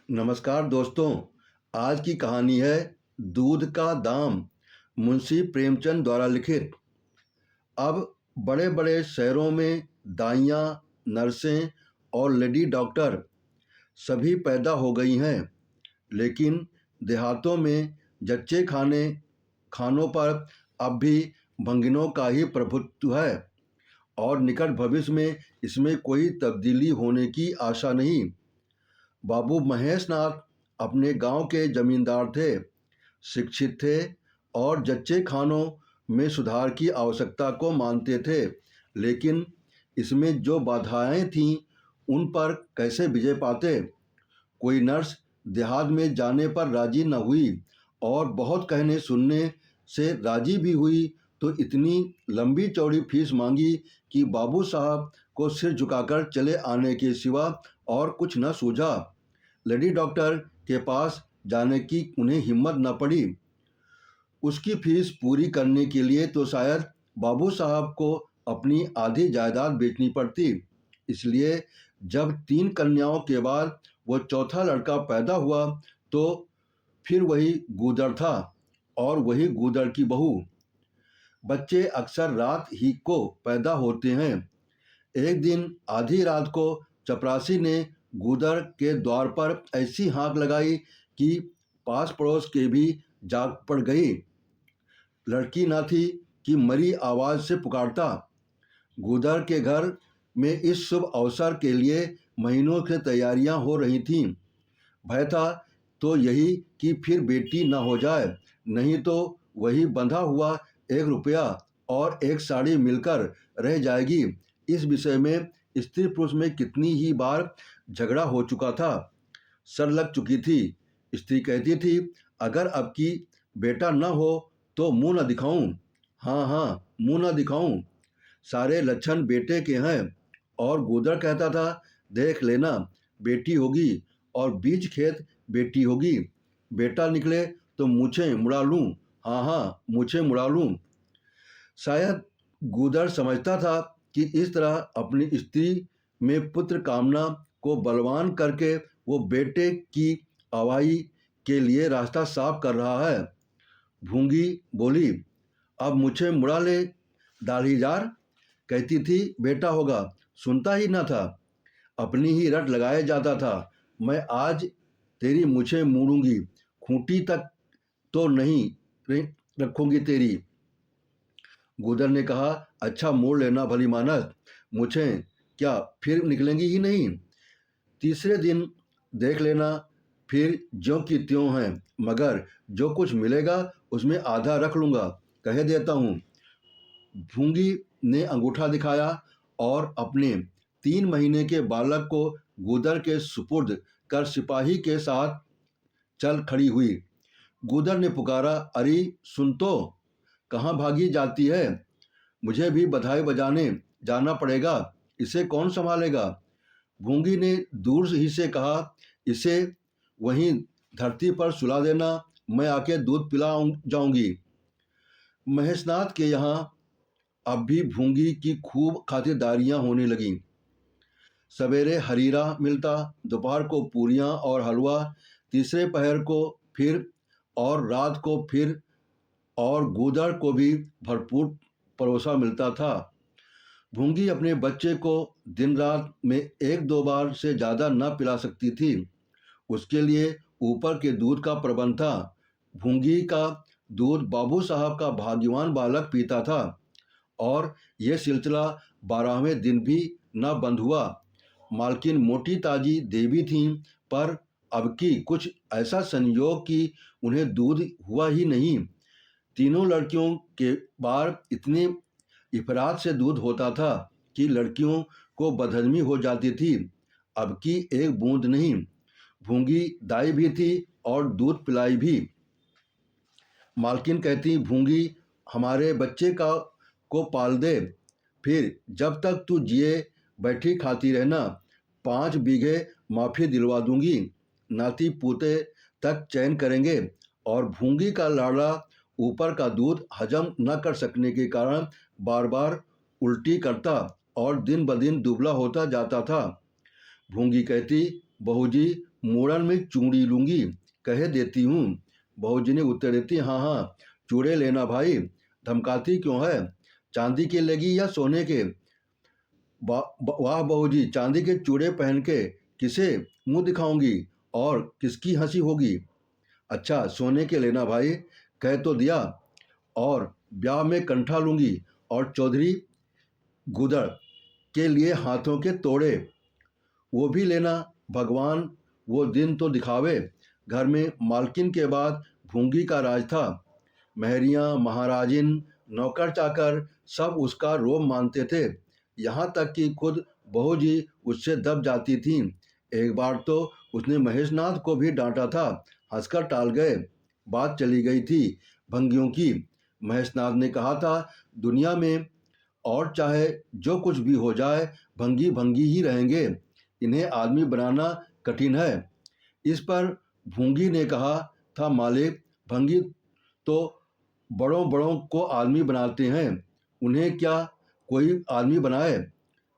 नमस्कार दोस्तों। आज की कहानी है दूध का दाम, मुंशी प्रेमचंद द्वारा लिखित। अब बड़े बड़े शहरों में दाइयाँ, नर्सें और लेडी डॉक्टर सभी पैदा हो गई हैं, लेकिन देहातों में जच्चे खानों पर अब भी भंगिनों का ही प्रभुत्व है और निकट भविष्य में इसमें कोई तब्दीली होने की आशा नहीं। बाबू महेशनाथ अपने गांव के जमींदार थे, शिक्षित थे और जच्चे खानों में सुधार की आवश्यकता को मानते थे, लेकिन इसमें जो बाधाएं थीं उन पर कैसे विजय पाते। कोई नर्स देहात में जाने पर राजी न हुई और बहुत कहने सुनने से राजी भी हुई तो इतनी लंबी चौड़ी फीस मांगी कि बाबू साहब को सिर झुकाकर चले आने के सिवा और कुछ न सूझा। लेडी डॉक्टर के पास जाने की उन्हें हिम्मत न पड़ी। उसकी फीस पूरी करने के लिए तो शायद बाबू साहब को अपनी आधी जायदाद बेचनी पड़ती। इसलिए जब 3 कन्याओं के बाद वो चौथा लड़का पैदा हुआ तो फिर वही गूदड़ था और वही गूदड़ की बहू। बच्चे अक्सर रात ही को पैदा होते हैं। एक दिन आधी रात को चपरासी ने गूदड़ के द्वार पर ऐसी हाँक लगाई कि पास पड़ोस के भी जाग पड़ गई। लड़की न थी कि मरी आवाज़ से पुकारता। गूदड़ के घर में इस शुभ अवसर के लिए महीनों से तैयारियां हो रही थीं। भय था तो यही कि फिर बेटी न हो जाए, नहीं तो वही बंधा हुआ 1 रुपया और 1 साड़ी मिलकर रह जाएगी। इस विषय में स्त्री पुरुष में कितनी ही बार झगड़ा हो चुका था, सर लग चुकी थी। स्त्री कहती थी, अगर अब की बेटा न हो तो मुंह न दिखाऊं। हाँ हाँ, मुंह न दिखाऊं, सारे लक्षण बेटे के हैं। और गूदड़ कहता था, देख लेना बेटी होगी और बीज खेत बेटी होगी। बेटा निकले तो मूछें मुड़ा लूं। हाँ हाँ, मूछें मुड़ा लूं। शायद गूदड़ समझता था कि इस तरह अपनी स्त्री में पुत्र कामना को बलवान करके वो बेटे की आवाई के लिए रास्ता साफ कर रहा है। भूंगी बोली, अब मुझे मुड़ा ले दाढ़ीदार। कहती थी बेटा होगा, सुनता ही न था, अपनी ही रट लगाए जाता था। मैं आज तेरी मुझे मूड़ूंगी, खूंटी तक तो नहीं रखूंगी तेरी। गूदड़ ने कहा, अच्छा मोड़ लेना भली मानस, मुझे क्या फिर निकलेंगी ही नहीं। तीसरे दिन देख लेना, फिर ज्यों की त्यों हैं, मगर जो कुछ मिलेगा उसमें आधा रख लूँगा, कह देता हूँ। भूंगी ने अंगूठा दिखाया और अपने 3 महीने के बालक को गूदड़ के सुपुर्द कर सिपाही के साथ चल खड़ी हुई। गूदड़ ने पुकारा, अरे सुन तो, कहाँ भागी जाती है? मुझे भी बधाई बजाने जाना पड़ेगा, इसे कौन संभालेगा? भूंगी ने दूर ही से कहा, इसे वहीं धरती पर सुला देना, मैं आके दूध पिला जाऊंगी। महेशनाथ के यहाँ अब भी भूंगी की खूब खातिरदारियां होने लगीं। सवेरे हरीरा मिलता, दोपहर को पूरियां और हलवा, तीसरे पहर को फिर और रात को फिर, और गूदड़ को भी भरपूर परोसा मिलता था। भूंगी अपने बच्चे को दिन रात में 1-2 बार से ज़्यादा न पिला सकती थी। उसके लिए ऊपर के दूध का प्रबंध था। भूंगी का दूध बाबू साहब का भाग्यवान बालक पीता था और ये सिलसिला 12वें दिन भी न बंद हुआ। मालकिन मोटी ताजी देवी थीं, पर अब की कुछ ऐसा संयोग कि उन्हें दूध हुआ ही नहीं। तीनों लड़कियों के बार इतने इफरात से दूध होता था कि लड़कियों को बदहजमी हो जाती थी। अब की एक बूंद नहीं। भूंगी दाई भी थी और दूध पिलाई भी। मालकिन कहती, भूंगी हमारे बच्चे को पाल दे, फिर जब तक तू जिए बैठी खाती रहना, 5 बीघे माफ़ी दिलवा दूंगी, नाती पोते तक चैन करेंगे। और भूंगी का लाड़ा ऊपर का दूध हजम न कर सकने के कारण बार बार उल्टी करता और दिन ब दिन दुबला होता जाता था। भूंगी कहती, बहू जी मूड़न में चूड़ी लूँगी, कह देती हूँ। बहू जी ने उत्तर देती, हाँ हाँ चूड़े लेना भाई, धमकाती क्यों है? चांदी के लेगी या सोने के? वाह बहू जी, चांदी के चूड़े पहन के किसे मुंह दिखाऊंगी और किसकी हंसी होगी? अच्छा सोने के लेना भाई, कह तो दिया। और ब्याह में कंठा लूँगी और चौधरी गुदड़ के लिए हाथों के तोड़े वो भी लेना। भगवान वो दिन तो दिखावे। घर में मालकिन के बाद भूंगी का राज था। महरियाँ, महाराजिन, नौकर चाकर सब उसका रोब मानते थे। यहाँ तक कि खुद बहू जी उससे दब जाती थीं। एक बार तो उसने महेशनाथ को भी डांटा था, हंसकर टाल गए। बात चली गई थी भंगियों की। महेशनाथ ने कहा था, दुनिया में और चाहे जो कुछ भी हो जाए, भंगी भंगी ही रहेंगे, इन्हें आदमी बनाना कठिन है। इस पर भूंगी ने कहा था, मालिक भंगी तो बड़ों बड़ों को आदमी बनाते हैं, उन्हें क्या कोई आदमी बनाए?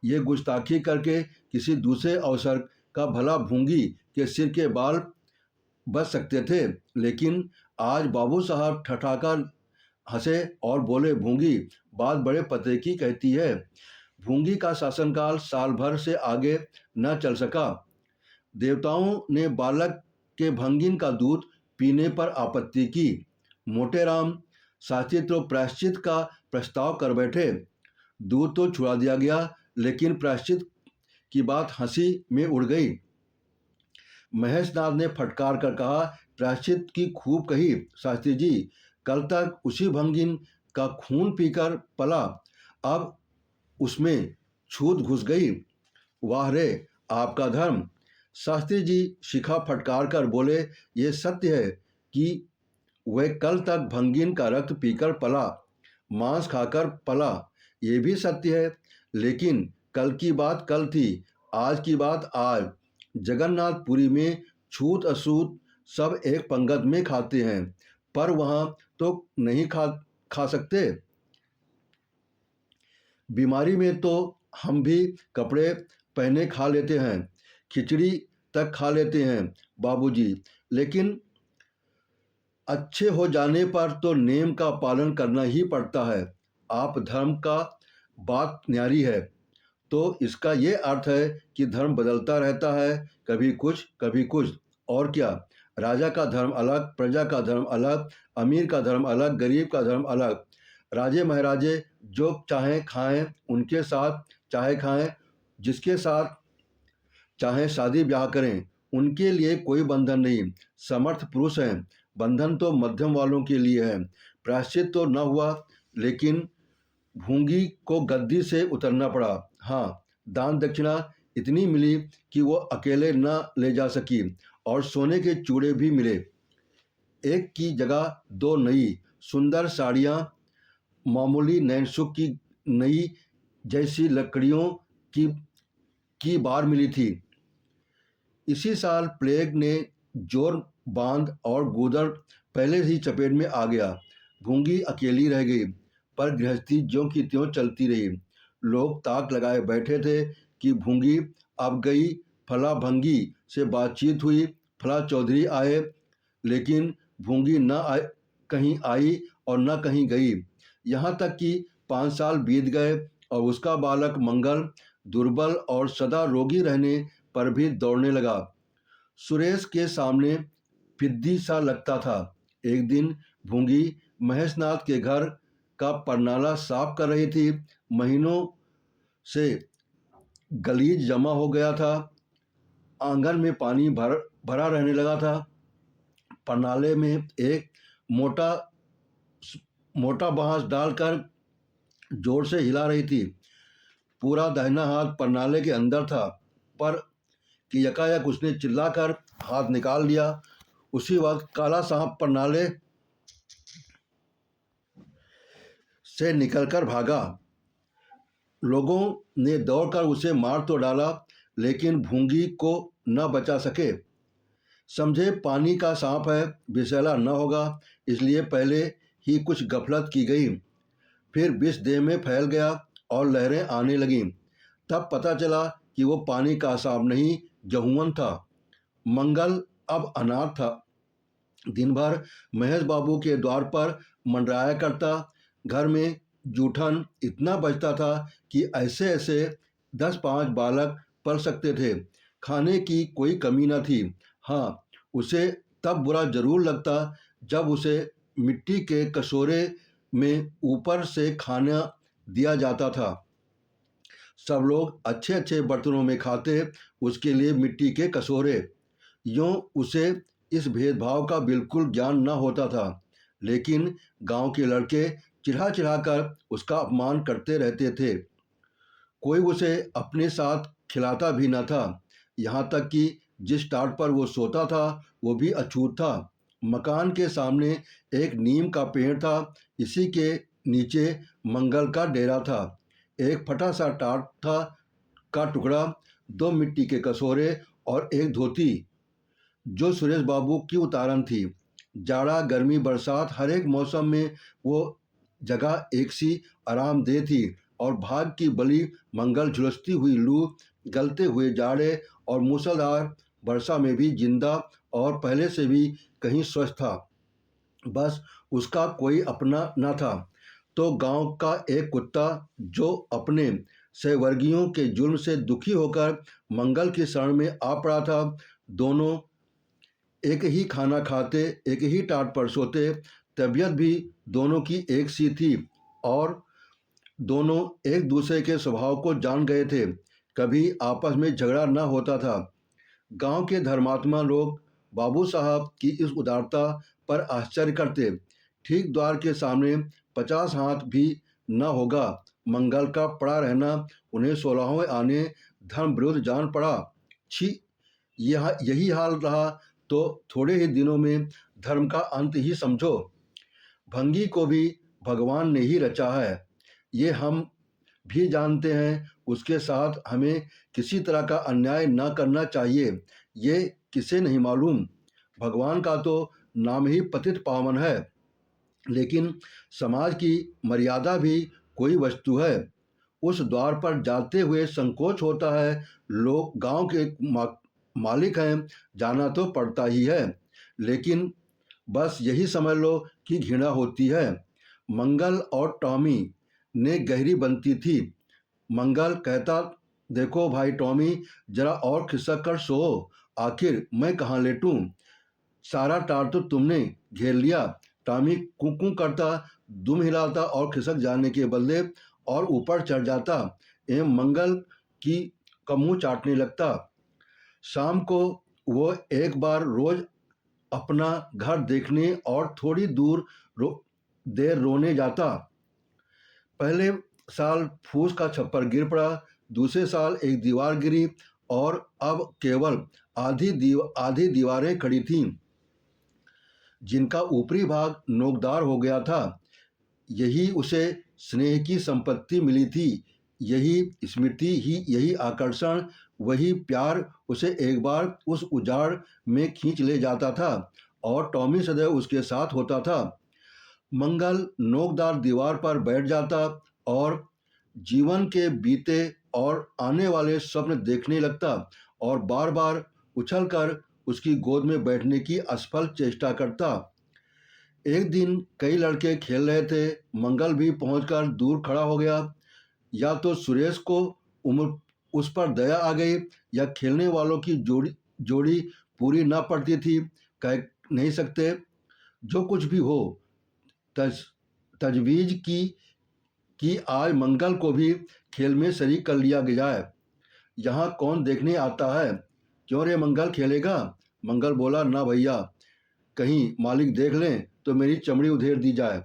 ये गुस्ताखी करके किसी दूसरे अवसर का भला भूंगी के सिर के बाल बच सकते थे, लेकिन आज बाबू साहब ठठाकर हंसे और बोले, भूंगी बात बड़े पते की कहती है। भूंगी का शासनकाल साल भर से आगे न चल सका। देवताओं ने बालक के भंगिन का दूध पीने पर आपत्ति की। मोटेराम शास्त्री तो प्रायश्चित का प्रस्ताव कर बैठे। दूध तो छुड़ा दिया गया, लेकिन प्रायश्चित की बात हंसी में उड़ गई। महेशनाथ ने फटकार कर कहा, प्रायश्चित की खूब कही शास्त्री जी, कल तक उसी भंगिन का खून पीकर पला, अब उसमें छूत घुस गई। वाह रे आपका धर्म! शास्त्री जी शिखा फटकार कर बोले, ये सत्य है कि वह कल तक भंगिन का रक्त पीकर पला, मांस खाकर पला, ये भी सत्य है, लेकिन कल की बात कल थी, आज की बात आज। जगन्नाथपुरी में छूत अछूत सब एक पंगत में खाते हैं, पर वहाँ तो नहीं खा सकते। बीमारी में तो हम भी कपड़े पहने खा लेते हैं, खिचड़ी तक खा लेते हैं बाबूजी, लेकिन अच्छे हो जाने पर तो नेम का पालन करना ही पड़ता है। आप धर्म का बात न्यारी है, तो इसका ये अर्थ है कि धर्म बदलता रहता है, कभी कुछ और क्या। राजा का धर्म अलग, प्रजा का धर्म अलग, अमीर का धर्म अलग, गरीब का धर्म अलग। राजे महाराजे जो चाहें खाएं, उनके साथ चाहे खाएं, जिसके साथ चाहे शादी ब्याह करें, उनके लिए कोई बंधन नहीं। समर्थ पुरुष हैं, बंधन तो मध्यम वालों के लिए है। प्रायश्चित तो न हुआ, लेकिन भूंगी को गद्दी से उतरना पड़ा। हाँ, दान दक्षिणा इतनी मिली कि वो अकेले न ले जा सकी, और सोने के चूड़े भी मिले। एक की जगह दो नई सुंदर साड़ियाँ, मामूली नैनसुख की नई जैसी लकड़ियों की बार मिली थी। इसी साल प्लेग ने जोर बांध और गुदड़ पहले ही चपेट में आ गया। भूंगी अकेली रह गई, पर गृहस्थी ज्यों की त्यों चलती रही। लोग ताक लगाए बैठे थे कि भूंगी अब गई। फला भंगी से बातचीत हुई, फला चौधरी आए, लेकिन भूंगी न कहीं आई और न कहीं गई। यहाँ तक कि 5 साल बीत गए और उसका बालक मंगल दुर्बल और सदा रोगी रहने पर भी दौड़ने लगा। सुरेश के सामने फिद्दी सा लगता था। एक दिन भूंगी महेशनाथ के घर का परनाला साफ कर रही थी। महीनों से गलीज जमा हो गया था, आंगन में पानी भरा रहने लगा था। परनाले में एक मोटा बांस डालकर जोर से हिला रही थी। पूरा दाहिना हाथ परनाले के अंदर था, पर कि यकायक उसने चिल्लाकर हाथ निकाल लिया। उसी वक्त काला सांप परनाले से निकलकर भागा। लोगों ने दौड़कर उसे मार तो डाला, लेकिन भूंगी को न बचा सके। समझे पानी का सांप है, विषैला न होगा, इसलिए पहले ही कुछ गफलत की गई। फिर विष देह में फैल गया और लहरें आने लगीं। तब पता चला कि वो पानी का सांप नहीं, जहुअन था। मंगल अब अनाथ था। दिन भर महेश बाबू के द्वार पर मंडराया करता। घर में जूठन इतना बचता था कि ऐसे ऐसे 10-5 बालक पल सकते थे। खाने की कोई कमी न थी। हाँ, उसे तब बुरा जरूर लगता जब उसे मिट्टी के कटोरे में ऊपर से खाना दिया जाता था। सब लोग अच्छे अच्छे बर्तनों में खाते, उसके लिए मिट्टी के कटोरे। यूँ उसे इस भेदभाव का बिल्कुल ज्ञान न होता था, लेकिन गांव के लड़के चिढ़ा चिढ़ा कर उसका अपमान करते रहते थे। कोई उसे अपने साथ खिलाता भी न था। यहाँ तक कि जिस टाट पर वो सोता था वो भी अछूत था। मकान के सामने एक नीम का पेड़ था। इसी के नीचे मंगल का डेरा था। एक फटा सा टाट था का टुकड़ा, 2 मिट्टी के कटोरे और एक धोती, जो सुरेश बाबू की उतारन थी। जाड़ा गर्मी बरसात हर एक मौसम में वो जगह एक सी आरामदेह थी। और भाग की बली मंगल झुलसती हुई लू, गलते हुए जाड़े और मूसलाधार वर्षा में भी जिंदा और पहले से भी कहीं स्वस्थ था। बस उसका कोई अपना न था। तो गांव का एक कुत्ता जो अपने सहवर्गियों के जुल्म से दुखी होकर मंगल की शरण में आ पड़ा था। दोनों एक ही खाना खाते, एक ही टाट पर सोते, तबीयत भी दोनों की एक सी थी और दोनों एक दूसरे के स्वभाव को जान गए थे। कभी आपस में झगड़ा न होता था। गांव के धर्मात्मा लोग बाबू साहब की इस उदारता पर आश्चर्य करते। ठीक द्वार के सामने 50 हाथ भी न होगा मंगल का पड़ा रहना उन्हें 16वें आने धर्म विरुद्ध जान पड़ा। छी, यह यही हाल रहा तो थोड़े ही दिनों में धर्म का अंत ही समझो। भंगी को भी भगवान ने ही रचा है, ये हम भी जानते हैं। उसके साथ हमें किसी तरह का अन्याय न करना चाहिए, ये किसे नहीं मालूम। भगवान का तो नाम ही पतित पावन है, लेकिन समाज की मर्यादा भी कोई वस्तु है। उस द्वार पर जाते हुए संकोच होता है। लोग गांव के मालिक हैं, जाना तो पड़ता ही है, लेकिन बस यही समझ लो कि घृणा होती है। मंगल और टॉमी ने गहरी बनती थी। मंगल कहता, देखो भाई टॉमी, जरा और खिसक कर सो, आखिर मैं कहाँ लेटूं? सारा टार तो तुमने घेर लिया। टॉमी कूं करता, दुम हिलाता और खिसक जाने के बदले और ऊपर चढ़ जाता एवं मंगल की मुंह चाटने लगता। शाम को वो एक बार रोज अपना घर देखने और थोड़ी दूर देर रोने जाता। पहले साल फूस का छप्पर गिर पड़ा, दूसरे साल एक दीवार गिरी और अब केवल आधी दीवारें खड़ी थीं, जिनका ऊपरी भाग नोकदार हो गया था। यही उसे स्नेह की संपत्ति मिली थी। यही स्मृति ही, यही आकर्षण, वही प्यार उसे एक बार उस उजाड़ में खींच ले जाता था और टॉमी सदैव उसके साथ होता था। मंगल नोकदार दीवार पर बैठ जाता और जीवन के बीते और आने वाले स्वप्न देखने लगता और बार बार उछलकर उसकी गोद में बैठने की असफल चेष्टा करता। एक दिन कई लड़के खेल रहे थे। मंगल भी पहुंचकर दूर खड़ा हो गया। या तो सुरेश को उस पर दया आ गई या खेलने वालों की जोड़ी पूरी ना पड़ती थी, कह नहीं सकते। जो कुछ भी हो, तजवीज़ की कि आज मंगल को भी खेल में शरीक कर लिया जाए। यहाँ कौन देखने आता है? क्यों रे मंगल, खेलेगा? मंगल बोला, ना भैया, कहीं मालिक देख लें तो मेरी चमड़ी उधेड़ दी जाए।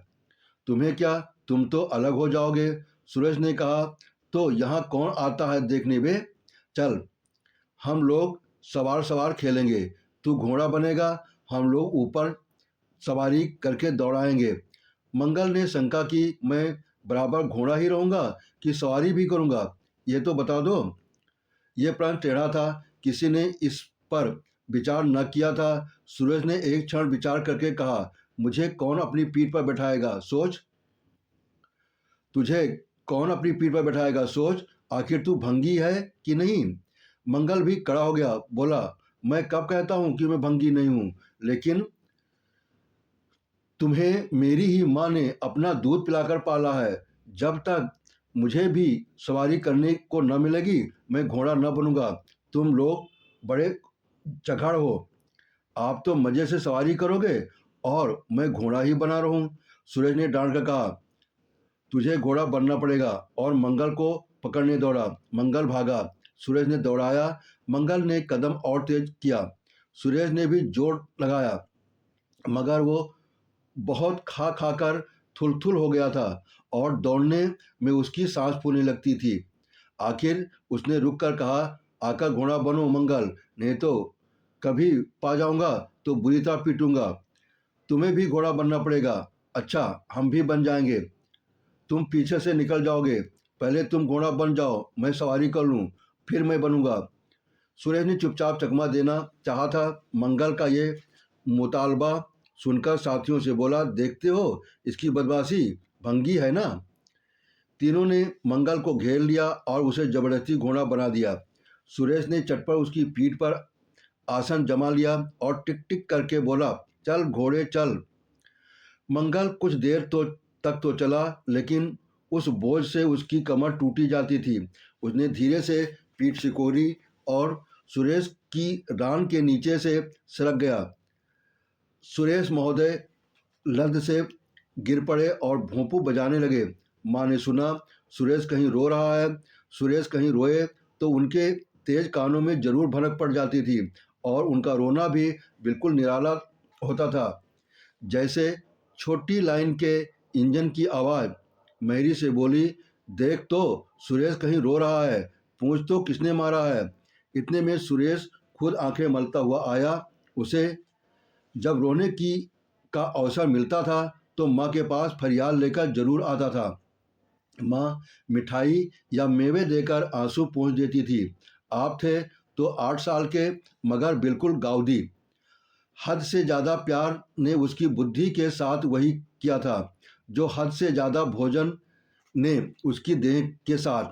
तुम्हें क्या, तुम तो अलग हो जाओगे। सुरेश ने कहा, तो यहाँ कौन आता है देखने बे? चल, हम लोग सवार सवार खेलेंगे। तू घोड़ा बनेगा, हम लोग ऊपर सवारी करके दौड़ाएंगे। मंगल ने शंका की, मैं बराबर घोड़ा ही रहूँगा कि सवारी भी करूँगा, ये तो बता दो। ये प्रश्न टेढ़ा था, किसी ने इस पर विचार न किया था। सूरज ने एक क्षण विचार करके कहा, मुझे कौन अपनी पीठ पर बैठाएगा, सोच। तुझे कौन अपनी पीठ पर बैठाएगा, सोच। आखिर तू भंगी है कि नहीं? मंगल भी खड़ा हो गया, बोला, मैं कब कहता हूँ कि मैं भंगी नहीं हूँ, लेकिन तुम्हें मेरी ही माँ ने अपना दूध पिलाकर पाला है। जब तक मुझे भी सवारी करने को न मिलेगी, मैं घोड़ा न बनूंगा। तुम लोग बड़े चढ़ाड़ हो, आप तो मजे से सवारी करोगे और मैं घोड़ा ही बना रहूं। सूरज ने डांट कर कहा, तुझे घोड़ा बनना पड़ेगा। और मंगल को पकड़ने दौड़ा। मंगल भागा, सूरज ने दौड़ाया, मंगल ने कदम और तेज किया। सूरज ने भी जोर लगाया, मगर वो बहुत खा खा कर थुल-थुल हो गया था और दौड़ने में उसकी सांस फूलने लगती थी। आखिर उसने रुक कर कहा, आकर घोड़ा बनो मंगल, नहीं तो कभी पा जाऊंगा तो बुरी तरह पीटूंगा। तुम्हें भी घोड़ा बनना पड़ेगा। अच्छा, हम भी बन जाएंगे। तुम पीछे से निकल जाओगे। पहले तुम घोड़ा बन जाओ, मैं सवारी कर लूँ, फिर मैं बनूंगा। सूरज ने चुपचाप चकमा देना चाहा था। मंगल का ये मुतालबा सुनकर साथियों से बोला, देखते हो इसकी बदमाशी, भंगी है ना। तीनों ने मंगल को घेर लिया और उसे जबरदस्ती घोड़ा बना दिया। सुरेश ने चटपट उसकी पीठ पर आसन जमा लिया और टिक टिक करके बोला, चल घोड़े चल। मंगल कुछ देर तक तो चला, लेकिन उस बोझ से उसकी कमर टूटी जाती थी। उसने धीरे से पीठ सिकोड़ी और सुरेश की रान के नीचे से सरक गया। सुरेश महोदय लद से गिर पड़े और भोंपू बजाने लगे। माँ ने सुना सुरेश कहीं रो रहा है। सुरेश कहीं रोए तो उनके तेज कानों में जरूर भनक पड़ जाती थी और उनका रोना भी बिल्कुल निराला होता था, जैसे छोटी लाइन के इंजन की आवाज़। मैरी से बोली, देख तो सुरेश कहीं रो रहा है, पूछ तो किसने मारा है। इतने में सुरेश खुद आंखें मलता हुआ आया। उसे जब रोने की का अवसर मिलता था तो माँ के पास फरियाद लेकर जरूर आता था। माँ मिठाई या मेवे देकर आंसू पोंछ देती थी। आप थे तो 8 साल के, मगर बिल्कुल गाउदी। हद से ज़्यादा प्यार ने उसकी बुद्धि के साथ वही किया था जो हद से ज़्यादा भोजन ने उसकी देह के साथ।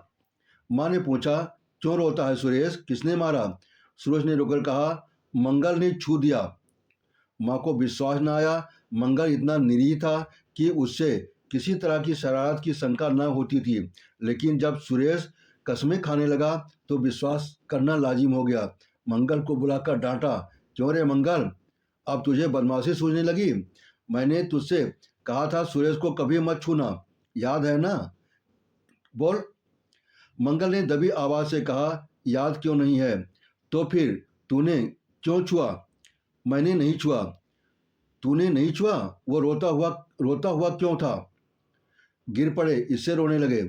माँ ने पूछा, क्यों रोता है सुरेश, किसने मारा। सूरज ने रोकर कहा, मंगल ने छू दिया। माँ को विश्वास न आया। मंगल इतना निरीह था कि उससे किसी तरह की शरारत की शंका न होती थी, लेकिन जब सुरेश कस्में खाने लगा तो विश्वास करना लाजिम हो गया। मंगल को बुलाकर डांटा, क्यों रे मंगल, अब तुझे बदमाशी सूझने लगी। मैंने तुझसे कहा था सुरेश को कभी मत छूना, याद है ना, बोल। मंगल ने दबी आवाज से कहा, याद क्यों नहीं है, तो फिर तूने क्यों छुआ। मैंने नहीं छुआ। तूने नहीं छुआ, वो रोता हुआ क्यों था। गिर पड़े, इससे रोने लगे।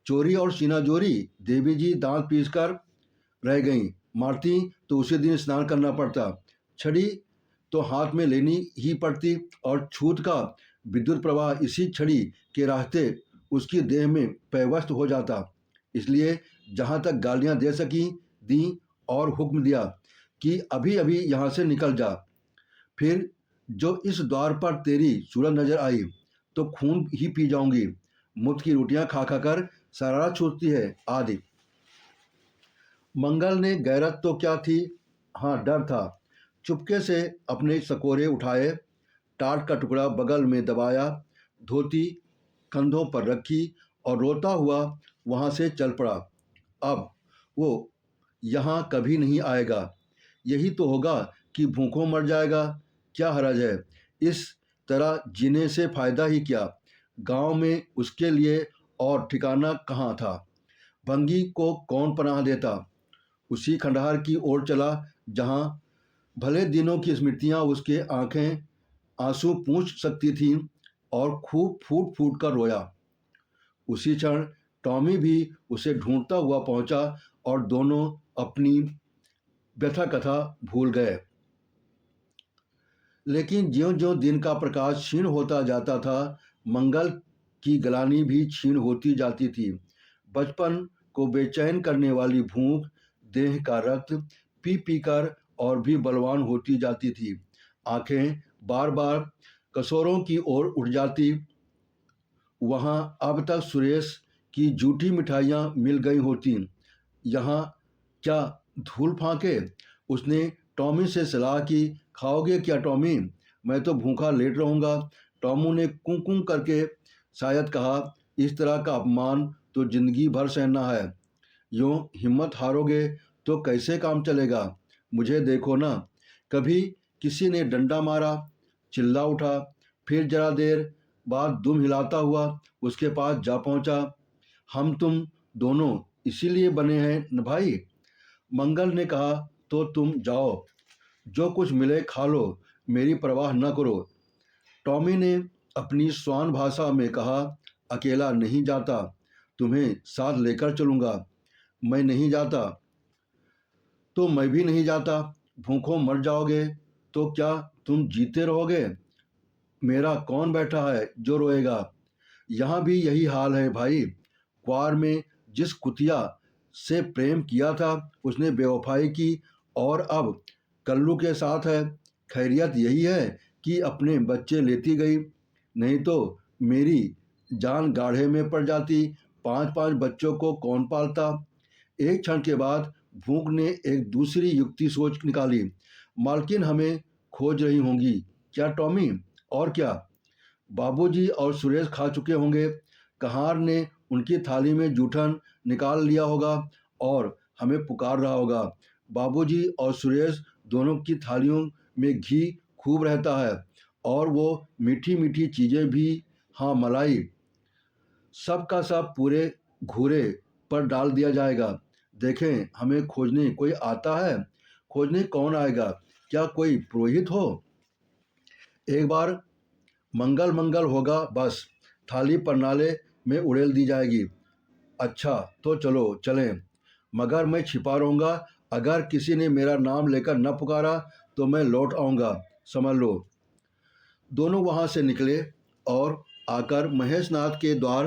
चोरी और सीना जोरी, देवी जी दांत पीस कर रह गईं। मारती तो उसी दिन स्नान करना पड़ता। छड़ी तो हाथ में लेनी ही पड़ती और छूत का विद्युत प्रवाह इसी छड़ी के रास्ते उसकी देह में पैवस्त हो जाता। इसलिए जहाँ तक गालियाँ दे सकी दी और हुक्म दिया कि अभी अभी यहाँ से निकल जा। फिर जो इस द्वार पर तेरी सूरत नजर आई तो खून ही पी जाऊंगी। मुफ्त की रोटियां खा खा कर शरारत छूटती है आदि। मंगल ने गैरत तो क्या थी, हाँ डर था। चुपके से अपने सकोरे उठाए, टाट का टुकड़ा बगल में दबाया, धोती कंधों पर रखी और रोता हुआ वहाँ से चल पड़ा। अब वो यहाँ कभी नहीं आएगा। यही तो होगा कि भूखों मर जाएगा, क्या हरज है। इस तरह जीने से फायदा ही क्या। गांव में उसके लिए और ठिकाना कहाँ था। भंगी को कौन पनाह देता। उसी खंडहर की ओर चला जहाँ भले दिनों की स्मृतियाँ उसके आंखें आंसू पूंछ सकती थीं और खूब फूट फूट कर रोया। उसी क्षण टॉमी भी उसे ढूंढता हुआ पहुंचा और दोनों अपनी व्यथा कथा भूल गए। लेकिन ज्यों ज्यों दिन का प्रकाश क्षीण होता जाता था, मंगल की गलानी भी क्षीण होती जाती थी। बचपन को बेचैन करने वाली भूख देह का रक्त पी पी कर और भी बलवान होती जाती थी। आंखें बार बार कसौरों की ओर उठ जाती। वहाँ अब तक सुरेश की जूठी मिठाइयाँ मिल गई होती। यहाँ क्या धूल फांके। उसने टॉमी से सलाह की, खाओगे क्या टॉमी? मैं तो भूखा लेट रहूँगा। टॉमू ने कूं कूं करके शायद कहा, इस तरह का अपमान तो जिंदगी भर सहना है। यूं हिम्मत हारोगे तो कैसे काम चलेगा? मुझे देखो ना। कभी किसी ने डंडा मारा, चिल्ला उठा, फिर जरा देर बाद दुम हिलाता हुआ उसके पास जा पहुंचा। हम तुम दोनों इसीलिए बने हैं न भाई? मंगल ने कहा, तो तुम जाओ, जो कुछ मिले खा लो, मेरी परवाह न करो। टॉमी ने अपनी स्वान भाषा में कहा, अकेला नहीं जाता, तुम्हें साथ लेकर चलूँगा। मैं नहीं जाता तो मैं भी नहीं जाता। भूखों मर जाओगे तो क्या तुम जीते रहोगे? मेरा कौन बैठा है जो रोएगा? यहाँ भी यही हाल है भाई। क्वार में जिस कुतिया से प्रेम किया था उसने बेवफाई की और अब कल्लू के साथ है। खैरियत यही है कि अपने बच्चे लेती गई, नहीं तो मेरी जान गाढ़े में पड़ जाती। 5-5 बच्चों को कौन पालता? एक क्षण के बाद भूख ने एक दूसरी युक्ति सोच निकाली। मालकिन हमें खोज रही होंगी क्या टॉमी? और क्या, बाबूजी और सुरेश खा चुके होंगे। कहार ने उनकी थाली में जूठन निकाल लिया होगा और हमें पुकार रहा होगा। बाबूजी और सुरेश दोनों की थालियों में घी खूब रहता है और वो मीठी मीठी चीज़ें भी, हाँ मलाई, सब का सब पूरे घूरे पर डाल दिया जाएगा। देखें, हमें खोजने कोई आता है? खोजने कौन आएगा? क्या कोई पुरोहित हो? एक बार मंगल मंगल होगा बस, थाली प्रणाले में उड़ेल दी जाएगी। अच्छा तो चलो चलें, मगर मैं छिपा रहूँगा। अगर किसी ने मेरा नाम लेकर न पुकारा तो मैं लौट आऊँगा, समझ लो। दोनों वहाँ से निकले और आकर महेशनाथ के द्वार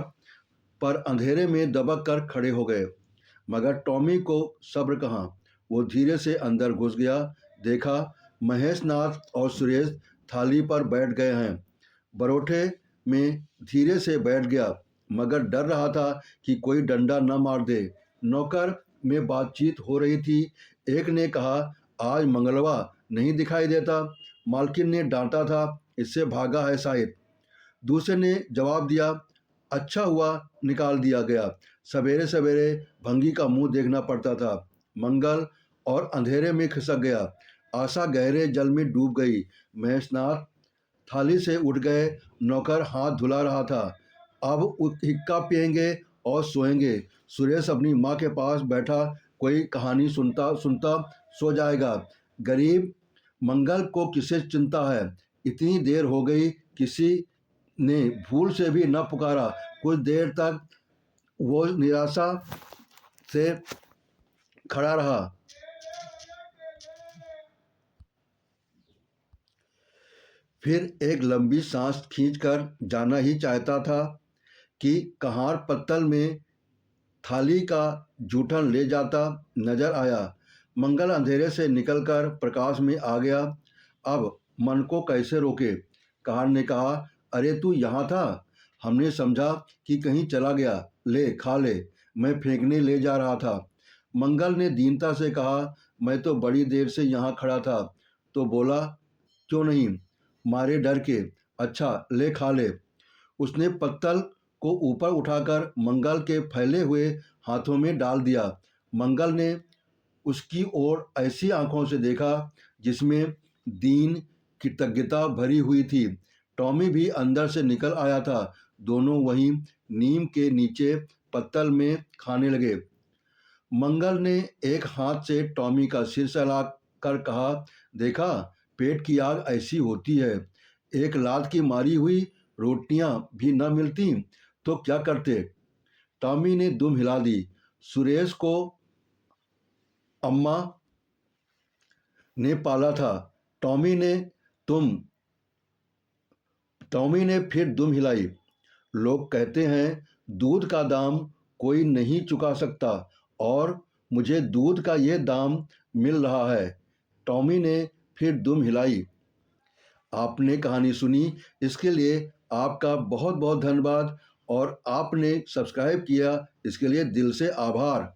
पर अंधेरे में दबक कर खड़े हो गए। मगर टॉमी को सब्र कहाँ। वो धीरे से अंदर घुस गया। देखा, महेशनाथ और सुरेश थाली पर बैठ गए हैं। बरोठे में धीरे से बैठ गया, मगर डर रहा था कि कोई डंडा न मार दे। नौकर में बातचीत हो रही थी। एक ने कहा, आज मंगलवा नहीं दिखाई देता, मालकिन ने डांटा था, इससे भागा है शायद। दूसरे ने जवाब दिया, अच्छा हुआ निकाल दिया गया, सवेरे सवेरे भंगी का मुंह देखना पड़ता था। मंगल और अंधेरे में खिसक गया। आशा गहरे जल में डूब गई। महेशनाथ थाली से उठ गए। नौकर हाथ धुला रहा था। अब हिक्का पिएंगे और सोएंगे। सुरेश अपनी माँ के पास बैठा कोई कहानी सुनता सुनता सो जाएगा। गरीब मंगल को किसे चिंता है? इतनी देर हो गई, किसी ने भूल से भी न पुकारा। कुछ देर तक वो निराशा से खड़ा रहा। फिर एक लंबी सांस खींचकर जाना ही चाहता था कि कहार पत्तल में थाली का जूठन ले जाता नजर आया। मंगल अंधेरे से निकलकर प्रकाश में आ गया। अब मन को कैसे रोके? कहार ने कहा, अरे तू यहाँ था? हमने समझा कि कहीं चला गया। ले खा ले, मैं फेंकने ले जा रहा था। मंगल ने दीनता से कहा, मैं तो बड़ी देर से यहाँ खड़ा था। तो बोला, क्यों नहीं? मारे डर के। अच्छा ले खा ले। उसने पत्तल को ऊपर उठाकर मंगल के फैले हुए हाथों में डाल दिया। मंगल ने उसकी ओर ऐसी आंखों से देखा जिसमें दीन कृतज्ञता भरी हुई थी। टॉमी भी अंदर से निकल आया था। दोनों वहीं नीम के नीचे पत्तल में खाने लगे। मंगल ने एक हाथ से टॉमी का सिर सहला कर कहा, देखा, पेट की आग ऐसी होती है। एक लात की मारी हुई रोटियां भी न मिलती तो क्या करते? टॉमी ने दुम हिला दी। सुरेश को अम्मा ने पाला था। टॉमी ने तुम टॉमी ने फिर दुम हिलाई। लोग कहते हैं दूध का दाम कोई नहीं चुका सकता और मुझे दूध का ये दाम मिल रहा है। टॉमी ने फिर दुम हिलाई। आपने कहानी सुनी, इसके लिए आपका बहुत बहुत धन्यवाद और आपने सब्सक्राइब किया, इसके लिए दिल से आभार।